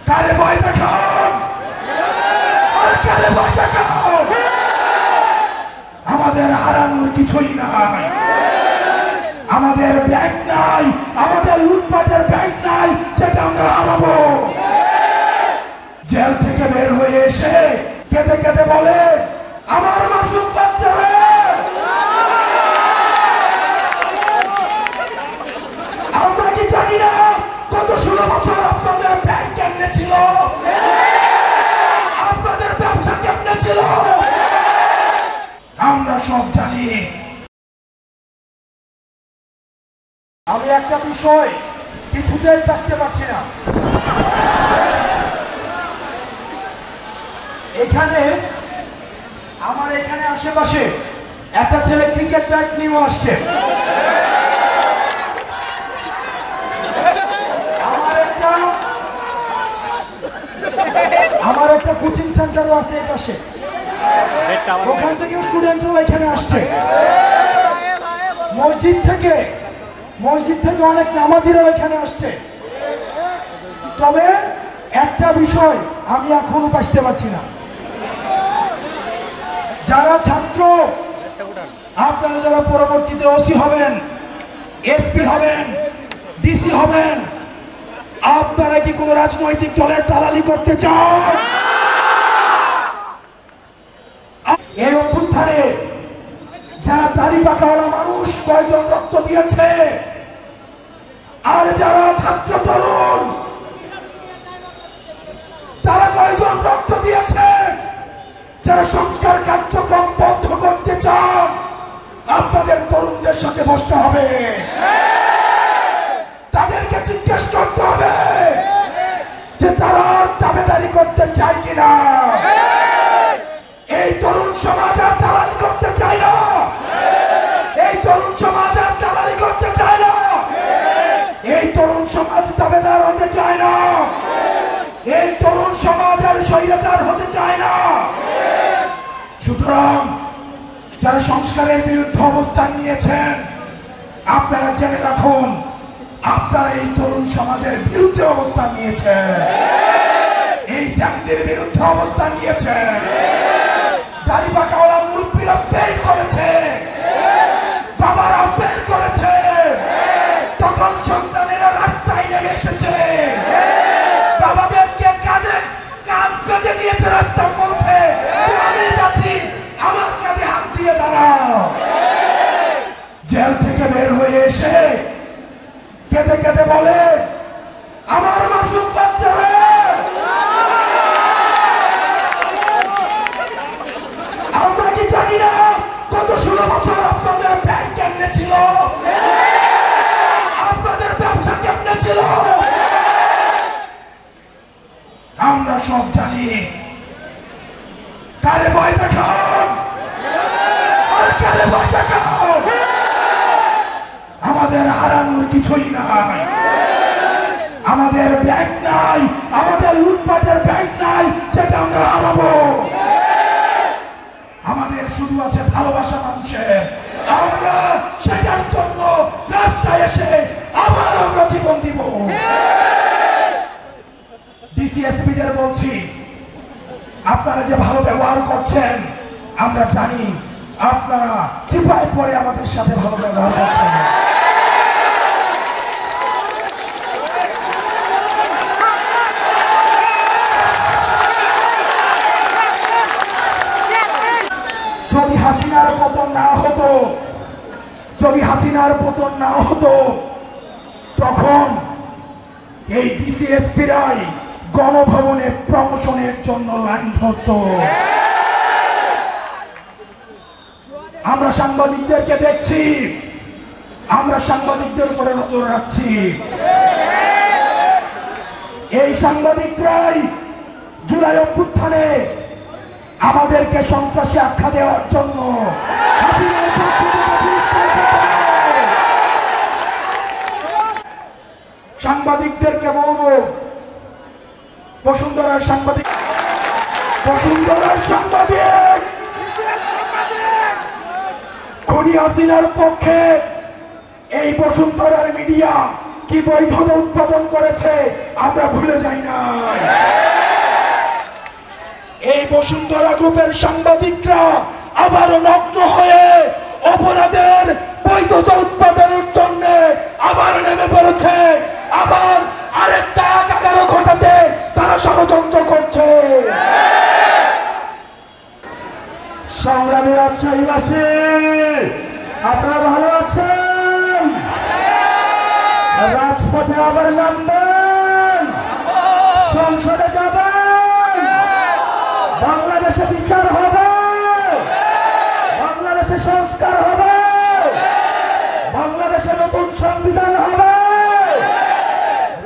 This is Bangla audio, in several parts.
কারে ভয় দেখান, আরে কারে ভয় দেখান। আমাদের হারানোর কিছুই নাই, আমাদের ব্যাংক নাই, আমাদের লুটপাটের ব্যাংক নাই যেটা আমরা হারাবো। জেল থেকে বের হয়ে এসে কেঁদে কেঁদে বলে, আমার মাসুম বাচ্চারা, আমরা কি জানি না গত 16 বছর আপনাদের ব্যাংক কেমনে ছিল, আপনাদের ব্যবসা কেমনে ছিল, আমরা সব জানি। আমি একটা বিষয় কিছুতেই বুঝতে পারছি না, এখানে আমার এখানে আশেপাশে একটা ছেলে ক্রিকেট ব্যাট নিয়ে আসছে, আমার একটা কোচিং সেন্টারও আছে এই পাশে, ওখান থেকে স্টুডেন্টও এখানে আসছে, মসজিদ থেকে অনেক নামাজিরাও এখানে আসছে। তবে একটা বিষয় আমি এখনো বুঝতে পারছি না, যারা ছাত্র, আপনারা যারা পরবর্তীতে ওসি হবেন, এসপি হবেন, ডিসি হবেন, আপনারা কি কোন রাজনৈতিক দলের দালালি করতে চান? এই অভ্যুত্থানে যারা দাড়ি পাকাওয়ালা মানুষ কয়জন রক্ত দিয়েছে, আর যারা ছাত্র তরুণ তারা কয়জন রক্ত দিয়েছে, যারা সংস্কার কার্যক্রম বন্ধ করতে চান, আপনাদের তরুণদের সাথে বসতে হবে, তাদেরকে জিজ্ঞেস করতে হবে যে তারা দাবেদারি করতে চায় কিনা। এই তরুণ সমাজ আর দালালি করতে চায় না, এই তরুণ সমাজ আর দালালি করতে চায় না, এই তরুণ সমাজ দাবেদার হতে চায় না, এই তরুণ সমাজ আর স্বৈরাচার হতে চায় না। সুতরাং যারা সংস্কারের বিরুদ্ধে অবস্থান নিয়েছেন, আপনারা জেনে রাখুন, আপনারা এই তরুণ সমাজের বিরুদ্ধে অবস্থান নিয়েছেন, এই জাতির বিরুদ্ধে অবস্থান নিয়েছেন। দাড়ি পাকাওয়ালা মুরব্বীরা ফেল করেছে, বাবারা ফেল করেছে, তখন সন্তানেরা রাস্তায় নেমে এসেছে, বাবাদেরকে কাঁধে কাঁধ পেতে দিয়েছে রাস্তার মধ্যে, আমি যাচ্ছি, আমার কাঁধে হাত দিয়ে দাঁড়াও। জেল থেকে বের হয়ে এসে কেঁদে কেঁদে বলে, আমার মাসুম বাচ্চারা, আমরা কি জানি না গত 16 বছর আপনাদের ব্যাংক কেমনে ছিল, আপনাদের ব্যবসা কেমনে ছিল, আমরা সব জানি। কারে ভয় দেখান, আরে কারে ভয় দেখান। আমাদের হারানোর কিছুই নাই, আমাদের ব্যাংক নাই, আমাদের লুটপাটের ব্যাংক নাই যেটা আমরা হারাবো। আমাদের শুধু আছে ভালোবাসা মানুষের, আমরা সেটার জন্য রাস্তায় এসে আবার আমরা জীবন দিব। ডিসিএসপিদের বলছি, আপনারা যে ভালো ব্যবহার করছেন আমরা জানি, আপনারা চিপায় পড়ে আমাদের সাথে ভালো ব্যবহার করছেন। যদি হাসিনার পতন না হতো, যদি হাসিনার পতন না হতো, তখন এই ডিসিএসপিরাই গণভবনে প্রমোশনের জন্য লাইন ধরত। আমরা সাংবাদিকদেরকে দেখছি, আমরা সাংবাদিকদের উপরে নজর রাখছি। এই সাংবাদিকরাই জুলাই অভ্যুত্থানে আমাদেরকে সন্ত্রাসী আখ্যা দেওয়ার জন্য সাংবাদিকদেরকে বলবো, বসুন্ধরার সাংবাদিক খুনি হাসিনার পক্ষে এই বসুন্ধরার মিডিয়া কি বৈধতা উৎপাদন করেছে আমরা ভুলে যাই না। বসুন্ধরা গ্রুপের সাংবাদিকরা আবারও নগ্ন হয়ে অপরাধের বৈধতা উৎপাদনের জন্য আবার নেমে পড়েছে, আবার আরেকটা একাগারো ঘটাতে তারা ষড়যন্ত্র করছে। সংগ্রামী রাজশাহীবাসী, আপনারা ভালো আছেন? রাজপথে আবার নামবেন, সংসদে যাবেন, বাংলাদেশে বিচার হবে, বাংলাদেশে সংস্কার হবে, বাংলাদেশে নতুন সংবিধান হবে।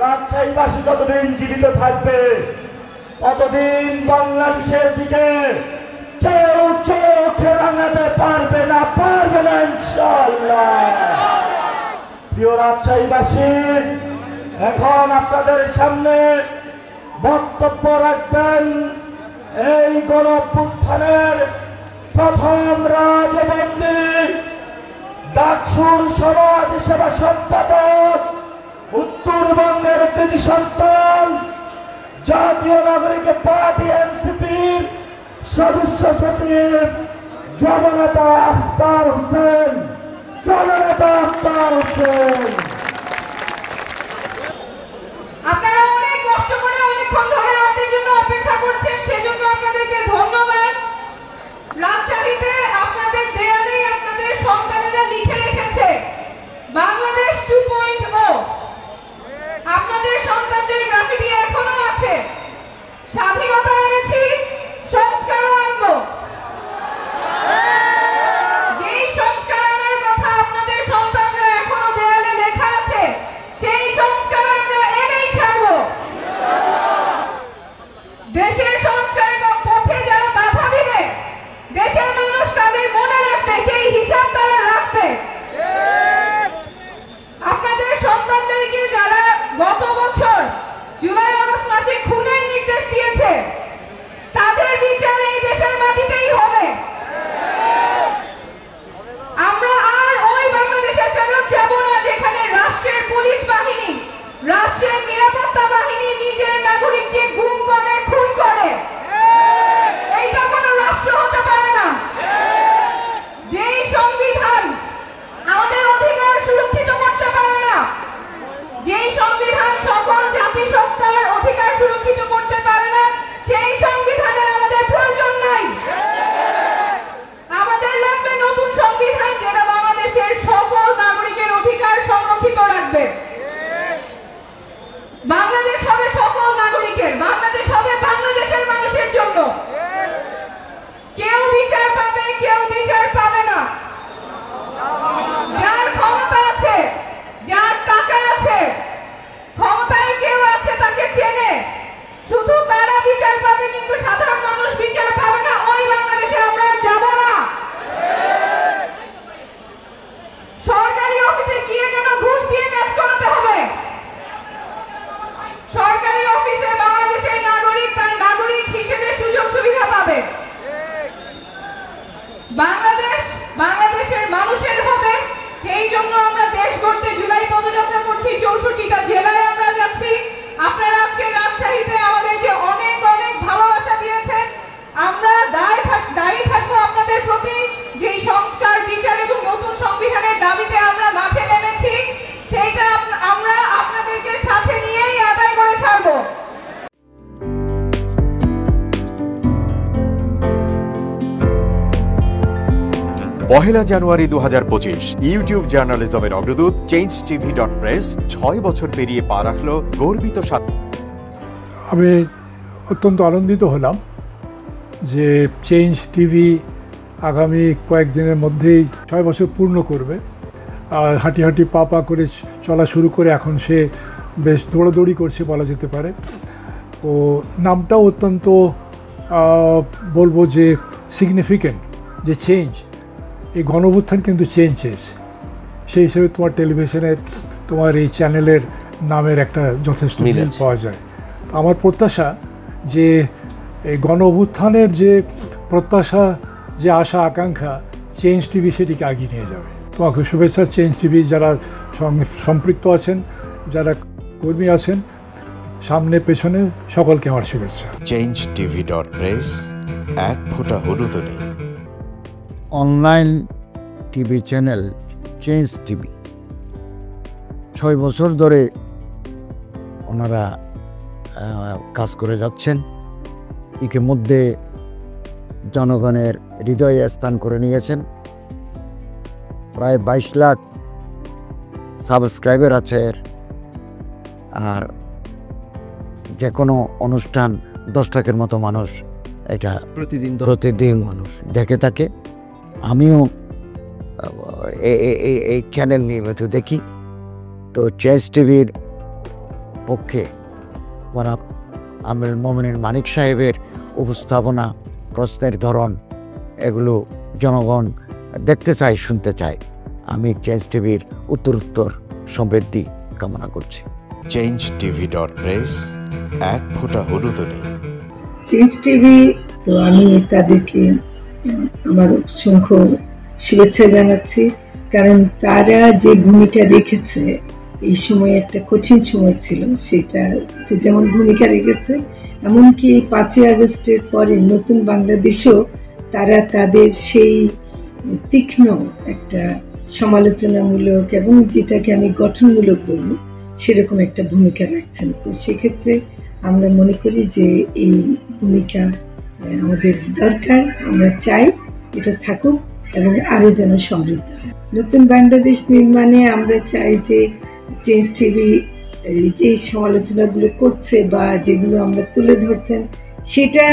রাজশাহীবাসী যতদিন জীবিত থাকবে ততদিন বাংলাদেশের দিকে কেউ চোখে রাঙাতে পারবে না, ইনশাআল্লাহ। প্রিয় রাজশাহীবাসী, এখন আপনাদের সামনে বক্তব্য রাখবেন এই গণঅভ্যুত্থানের প্রথম রাজবন্দী ডাকসুর সমাজ সেবা সম্পাদক, উত্তরবঙ্গের কৃতি সন্তান, জাতীয় নাগরিক পার্টি এনসিপির সদস্য সচিব জননেতা আখতার হোসেন। আপনারা অনেক কষ্ট করে অনেকক্ষণ ধরে আমাদের জন্য অপেক্ষা করছেন, সেজন্য আপনাদেরকে ধন্যবাদ। রাজশাহীতে আপনাদের দেয়ালেই আপনাদের সন্তানেরা লিখে রেখেছে বাংলাদেশ 2.0। আপনাদের সন্তানদের গ্রাফিটি এখনো আছে, স্বাধীনতা এনেছি, সংস্কারও আনবো। যেই সংস্কার আনার কথা আপনাদের সন্তানরা এখনো দেয়ালে লেখা আছে, সেই সংস্কার আমরা এনেই ছাড়বো। দেশের সংস্কারের পথে যারা বাধা দিবে, দেশের মানুষ তাদের মনে রাখবে, সেই হিসাব তারা রাখবে। আপনাদের সন্তানদেরকে যারা গত বছর জুলাই আগস্ট মাসে খুনের নির্দেশ দিয়েছে, তাদের বিচার এই দেশের মাটিতেই হবে। আমরা আর ওই বাংলাদেশে ফেরত যাব না যেখানে রাষ্ট্রের পুলিশ বাহিনী, রাষ্ট্রের নিরাপত্তা বাহিনী নিজের নাগরিককে গুম করে, খুন করে। এইটা কোনো রাষ্ট্র হতে পারে না। যেই সংবিধান আমাদের অধিকার সুরক্ষিত করতে পারে না, যেই সংবিধান সকল জাতিসত্তার অধিকার সুরক্ষিত করতে পারে না, সেই সংবিধানের আমাদের প্রয়োজন নাই। আমাদের লাগবে নতুন সংবিধান যেটা বাংলাদেশের সকল নাগরিকের অধিকার সংরক্ষিত রাখবে। বাংলাদেশ হবে সকল নাগরিকের, বাংলাদেশ হবে বাংলাদেশের মানুষের জন্য। কেউ বিচার পাবে, কেউ বিচার পাবে না। যার ক্ষমতা আছে, যার টাকা আছে, ক্ষমতায় কেউ আছে তাকে চেনে, শুধু তারা বিচার পাবে, কিন্তু সাধারণ মানুষ বিচার পাবে না। ওই বাংলাদেশে আমরা যাব না। সরকারি অফিসে গিয়ে কেন ঘুষ দিয়ে কাজ করাতে হবে? সরকারি অফিসে বাংলাদেশের নাগরিক তার নাগরিক হিসেবে সুযোগ সুবিধা পাবে। বাংলাদেশের মানুষের হবে, সেই জন্য আমরা দেশ গড়তে জুলাই পদযাত্রা করছি। 64টা জেলায় আমরা যাচ্ছি। আপনারা আজকে রাজশাহীতে আমাদেরকে অনেক অনেক ভালোবাসা দিয়েছেন। আমরা দায়ী থাকবো আপনাদের প্রতি। যেই সংস্কার, বিচার এবং নতুন সংবিধানের দাবিতে আমরা মাঠে নেমেছি, সেইটা আমরা আপনাদেরকে সাথে নিয়েই আদায় করে ছাড়বো। পহেলা জানুয়ারি 2025 ইউটিউব জার্নালিজমের অগ্রদূত changetv.press 6 বছর পেরিয়ে পা রাখল গর্বিত সাথে। আমি অত্যন্ত আনন্দিত হলাম যে চেঞ্জ টিভি আগামী কয়েকদিনের মধ্যেই 6 বছর পূর্ণ করবে। আর হাঁটি হাঁটি পা পা করে চলা শুরু করে এখন সে বেশ দৌড়াদৌড়ি করছে বলা যেতে পারে। ও নামটাও অত্যন্ত বলবো যে সিগনিফিক্যান্ট, যে চেঞ্জ, এই গণঅভ্যুত্থান কিন্তু চেঞ্জ চেয়েছে। সেই হিসেবে তোমার টেলিভিশনের, তোমার এই চ্যানেলের নামের একটা যথেষ্ট মিল পাওয়া যায়। আমার প্রত্যাশা যে এই গণঅভ্যুত্থানের যে প্রত্যাশা, যে আশা আকাঙ্ক্ষা, চেঞ্জ টিভি সেটিকে এগিয়ে নিয়ে যাবে। তোমাকে শুভেচ্ছা। চেঞ্জ টিভি যারা সম্পৃক্ত আছেন, যারা কর্মী আছেন, সামনে পেছনে সকলকে আমার শুভেচ্ছা। changetv.press এক ফোঁটা হলুদও নেই। Online TV channel change TV 6 বছর ধরে ওনারা কাজ করে যাচ্ছেন। ইতিমধ্যে জনগণের হৃদয়ে স্থান করে নিয়েছেন। প্রায় 22 লাখ সাবস্ক্রাইবার আছে এর। আর যে কোনো অনুষ্ঠান 10 লাখের মতো মানুষ এটা প্রতিদিন মানুষ দেখে থাকে। আমিও এই চ্যানেল নিয়মিত দেখি। তো চেঞ্জ টিভির পক্ষে আমির মোমিনুল মানিক সাহেবের উপস্থাপনা, প্রশ্নের ধরন, এগুলো জনগণ দেখতে চায়, শুনতে চায়। আমি চেঞ্জ টিভির উত্তরোত্তর সমৃদ্ধি কামনা করছি। changetv.press এক ফোঁটা হলুদও নেই। চেঞ্জ টিভি, তো আমি তাদেরকে আমার অসংখ্য শুভেচ্ছা জানাচ্ছি, কারণ তারা যে ভূমিকা রেখেছে এই সময়, একটা কঠিন সময় ছিল, সেটাতে যেমন ভূমিকা রেখেছে, এমনকি 5ই আগস্টের পরে নতুন বাংলাদেশেও তারা তাদের সেই তীক্ষ্ণ একটা সমালোচনামূলক এবং যেটাকে আমি গঠনমূলক বলবো সেরকম একটা ভূমিকা রাখছেন। তো সেক্ষেত্রে আমরা মনে করি যে এই ভূমিকা আমাদের দরকার, আমরা চাই এটা থাকুক এবং আরও যেন সমৃদ্ধ হয়। নতুন বাংলাদেশ নির্মাণে আমরা চাই যে চেঞ্জ টিভি যে সমালোচনাগুলো করছে বা যেগুলো আমরা তুলে ধরছেন, সেটা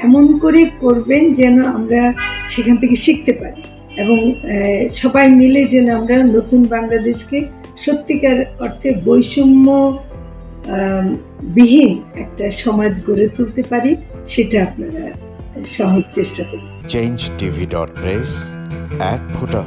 এমন করে করবেন যেন আমরা সেখান থেকে শিখতে পারি এবং সবাই মিলে যেন আমরা নতুন বাংলাদেশকে সত্যিকার অর্থে বৈষম্য বিহীন একটা সমাজ গড়ে তুলতে পারি, সেটা আপনারা সহজ চেষ্টা করুন। changetv.press এক ফোঁটা